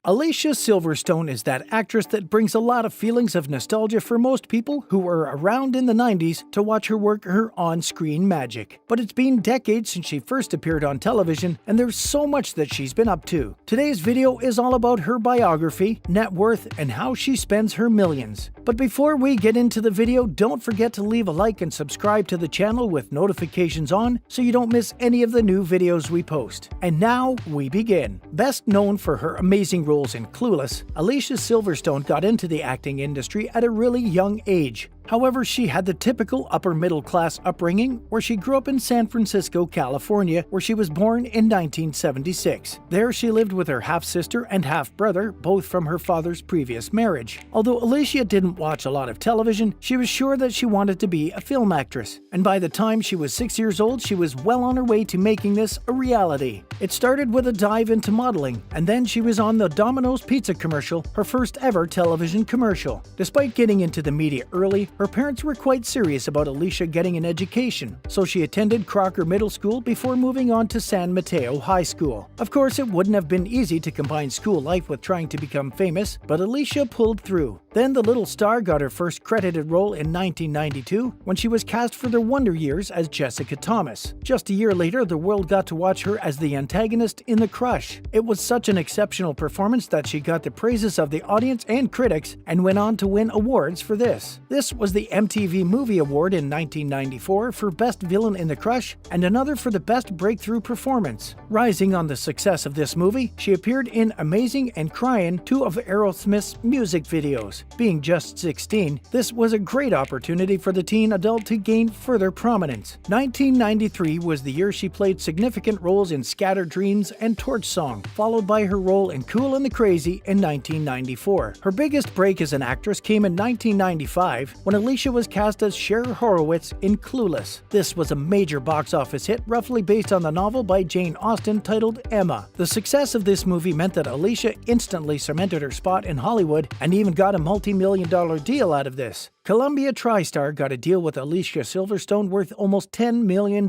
Alicia Silverstone is that actress that brings a lot of feelings of nostalgia for most people who were around in the 90s to watch her work her on-screen magic. But it's been decades since she first appeared on television, and there's so much that she's been up to. Today's video is all about her biography, net worth, and how she spends her millions. But before we get into the video, don't forget to leave a like and subscribe to the channel with notifications on so you don't miss any of the new videos we post. And now we begin. Best known for her amazing roles in Clueless, Alicia Silverstone got into the acting industry at a really young age. However, she had the typical upper-middle-class upbringing where she grew up in San Francisco, California, where she was born in 1976. There she lived with her half-sister and half-brother, both from her father's previous marriage. Although Alicia didn't watch a lot of television, she was sure that she wanted to be a film actress. And by the time she was 6 years old, she was well on her way to making this a reality. It started with a dive into modeling, and then she was on the Domino's pizza commercial, her first ever television commercial. Despite getting into the media early, her parents were quite serious about Alicia getting an education, so she attended Crocker Middle School before moving on to San Mateo High School. Of course, it wouldn't have been easy to combine school life with trying to become famous, but Alicia pulled through. Then the little star got her first credited role in 1992 when she was cast for The Wonder Years as Jessica Thomas. Just a year later, the world got to watch her as the antagonist in The Crush. It was such an exceptional performance that she got the praises of the audience and critics and went on to win awards for this. This was the MTV Movie Award in 1994 for Best Villain in The Crush and another for the Best Breakthrough Performance. Rising on the success of this movie, she appeared in Amazing and Cryin', two of Aerosmith's music videos. Being just 16, this was a great opportunity for the teen adult to gain further prominence. 1993 was the year she played significant roles in Scattered Dreams and Torch Song, followed by her role in Cool and the Crazy in 1994. Her biggest break as an actress came in 1995 when Alicia was cast as Cher Horowitz in Clueless. This was a major box office hit, roughly based on the novel by Jane Austen titled Emma. The success of this movie meant that Alicia instantly cemented her spot in Hollywood and even got a multi-million-dollar deal out of this. Columbia TriStar got a deal with Alicia Silverstone worth almost $10 million.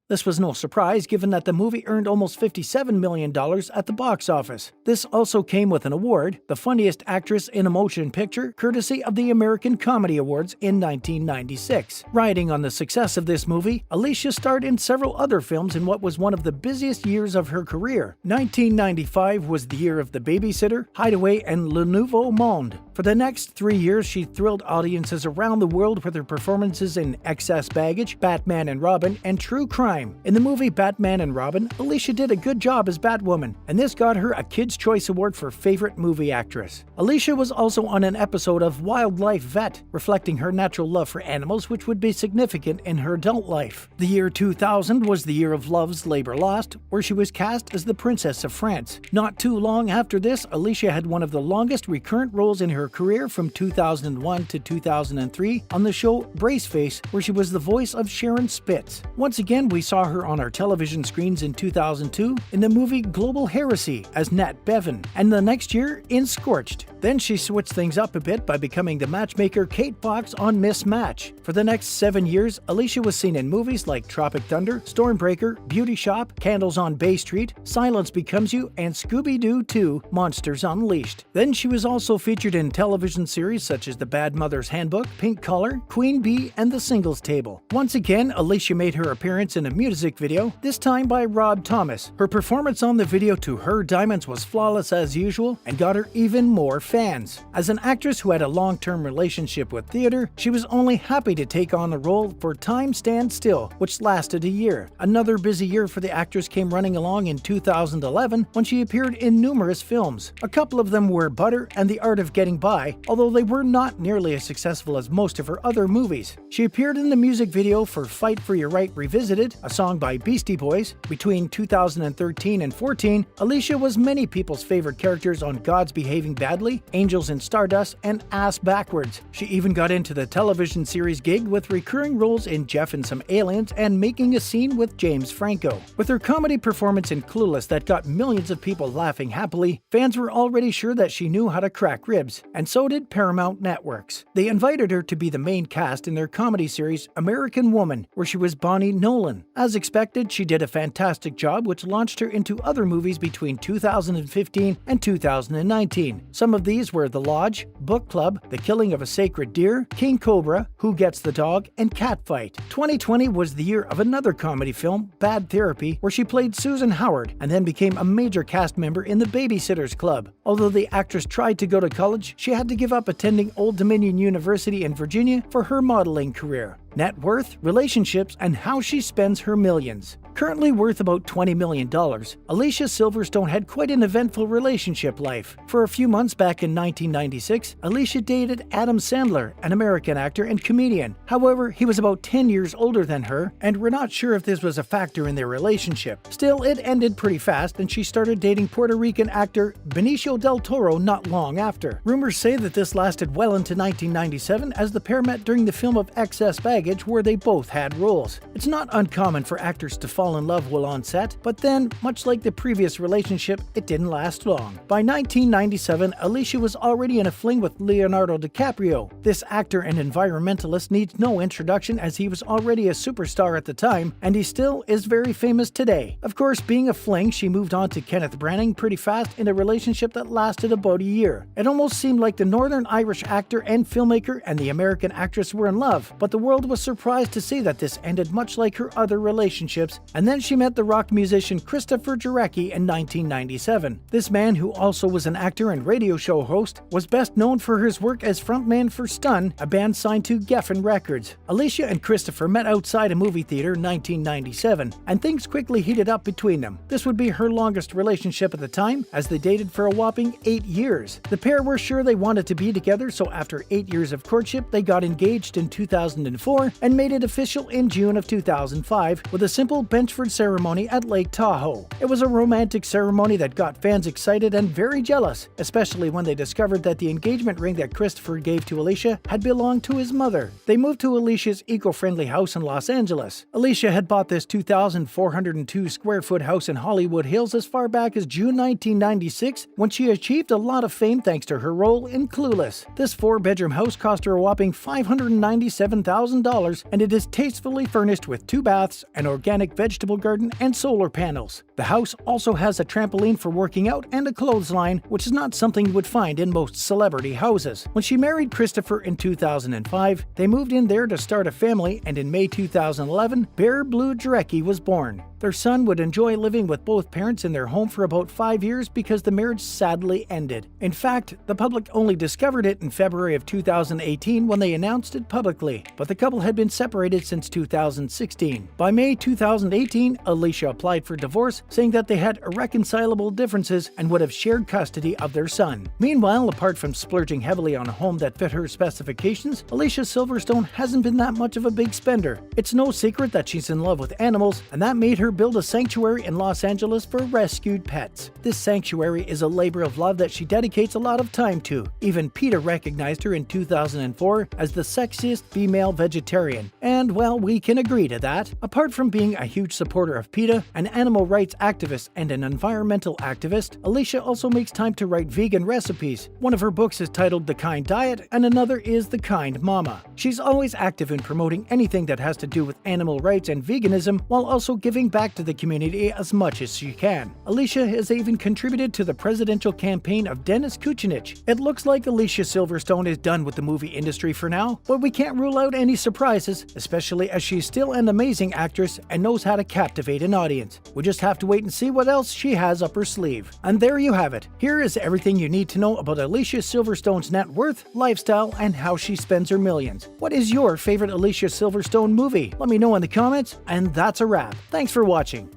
This was no surprise given that the movie earned almost $57 million at the box office. This also came with an award, the funniest actress in a motion picture, courtesy of the American Comedy Awards in 1996. Riding on the success of this movie, Alicia starred in several other films in what was one of the busiest years of her career. 1995 was the year of The Babysitter, Hideaway, and Le Nouveau Monde. For the next 3 years, she thrilled audiences around the world with her performances in Excess Baggage, Batman and Robin, and True Crime. In the movie Batman and Robin, Alicia did a good job as Batwoman, and this got her a Kids' Choice Award for Favorite Movie Actress. Alicia was also on an episode of Wildlife Vet, reflecting her natural love for animals, which would be significant in her adult life. The year 2000 was the year of Love's Labor Lost, where she was cast as the Princess of France. Not too long after this, Alicia had one of the longest recurrent roles in her career from 2001 to 2003 on the show Braceface, where she was the voice of Sharon Spitz. Once again, we saw her on our television screens in 2002 in the movie Global Heresy as Nat Bevan, and the next year in Scorched. Then she switched things up a bit by becoming the matchmaker Kate Fox on Miss Match. For the next 7 years, Alicia was seen in movies like Tropic Thunder, Stormbreaker, Beauty Shop, Candles on Bay Street, Silence Becomes You, and Scooby-Doo 2: Monsters Unleashed. Then she was also featured in television series such as The Bad Mother's Handbook, Pink Collar, Queen Bee, and The Singles Table. Once again, Alicia made her appearance in a music video, this time by Rob Thomas. Her performance on the video to Her Diamonds was flawless as usual and got her even more fans. As an actress who had a long-term relationship with theater, she was only happy to take on the role for Time Stands Still, which lasted a year. Another busy year for the actress came running along in 2011 when she appeared in numerous films. A couple of them were Butter and The Art of Getting By, although they were not nearly as successful as most of her other movies. She appeared in the music video for Fight for Your Right Revisited, a song by Beastie Boys. Between 2013 and 14, Alicia was many people's favorite characters on God's Behaving Badly, Angels in Stardust, and Ass Backwards. She even got into the television series gig with recurring roles in Jeff and Some Aliens and Making a Scene with James Franco. With her comedy performance in Clueless that got millions of people laughing happily, fans were already sure that she knew how to crack ribs, and so did Paramount Networks. They invited her to be the main cast in their comedy series American Woman, where she was Bonnie Nolan. As expected, she did a fantastic job, which launched her into other movies between 2015 and 2019. Some of these were The Lodge, Book Club, The Killing of a Sacred Deer, King Cobra, Who Gets the Dog, and Catfight. 2020 was the year of another comedy film, Bad Therapy, where she played Susan Howard and then became a major cast member in The Babysitters Club. Although the actress tried to go to college, she had to give up attending Old Dominion University in Virginia for her modeling career. Net worth, relationships, and how she spends her millions. Currently worth about $20 million, Alicia Silverstone had quite an eventful relationship life. For a few months back in 1996, Alicia dated Adam Sandler, an American actor and comedian. However, he was about 10 years older than her, and we're not sure if this was a factor in their relationship. Still, it ended pretty fast, and she started dating Puerto Rican actor Benicio del Toro not long after. Rumors say that this lasted well into 1997, as the pair met during the film of Excess Baggage, where they both had roles. It's not uncommon for actors to fall in love while on set, but then, much like the previous relationship, it didn't last long. By 1997, Alicia was already in a fling with Leonardo DiCaprio. This actor and environmentalist needs no introduction, as he was already a superstar at the time, and he still is very famous today. Of course, being a fling, she moved on to Kenneth Branagh pretty fast in a relationship that lasted about a year. It almost seemed like the Northern Irish actor and filmmaker and the American actress were in love, but the world was surprised to see that this ended much like her other relationships, and then she met the rock musician Christopher Jarecki in 1997. This man, who also was an actor and radio show host, was best known for his work as frontman for Stun, a band signed to Geffen Records. Alicia and Christopher met outside a movie theater in 1997, and things quickly heated up between them. This would be her longest relationship at the time, as they dated for a whopping 8 years. The pair were sure they wanted to be together, so after 8 years of courtship, they got engaged in 2004 and made it official in June of 2005 with a simple Benchford ceremony at Lake Tahoe. It was a romantic ceremony that got fans excited and very jealous, especially when they discovered that the engagement ring that Christopher gave to Alicia had belonged to his mother. They moved to Alicia's eco-friendly house in Los Angeles. Alicia had bought this 2,402 square foot house in Hollywood Hills as far back as June 1996, when she achieved a lot of fame thanks to her role in Clueless. This 4-bedroom house cost her a whopping $597,000, and it is tastefully furnished with 2 baths, an organic vegetable garden, and solar panels. The house also has a trampoline for working out and a clothesline, which is not something you would find in most celebrity houses. When she married Christopher in 2005, they moved in there to start a family, and in May 2011, Bear Blue Jarecki was born. Their son would enjoy living with both parents in their home for about 5 years because the marriage sadly ended. In fact, the public only discovered it in February of 2018 when they announced it publicly, but the couple had been separated since 2016. By May 2018, Alicia applied for divorce, saying that they had irreconcilable differences and would have shared custody of their son. Meanwhile, apart from splurging heavily on a home that fit her specifications, Alicia Silverstone hasn't been that much of a big spender. It's no secret that she's in love with animals, and that made her build a sanctuary in Los Angeles for rescued pets. This sanctuary is a labor of love that she dedicates a lot of time to. Even PETA recognized her in 2004 as the sexiest female vegetarian, and well, we can agree to that. Apart from being a huge supporter of PETA, an animal rights activist, and an environmental activist, Alicia also makes time to write vegan recipes. One of her books is titled The Kind Diet, and another is The Kind Mama. She's always active in promoting anything that has to do with animal rights and veganism, while also giving back to the community as much as she can. Alicia has even contributed to the presidential campaign of Dennis Kucinich. It looks like Alicia Silverstone is done with the movie industry for now, but we can't rule out any surprises, especially as she's still an amazing actress and knows how to captivate an audience. We just have to wait and see what else she has up her sleeve. And there you have it. Here is everything you need to know about Alicia Silverstone's net worth, lifestyle, and how she spends her millions. What is your favorite Alicia Silverstone movie? Let me know in the comments, and that's a wrap. Thanks for watching.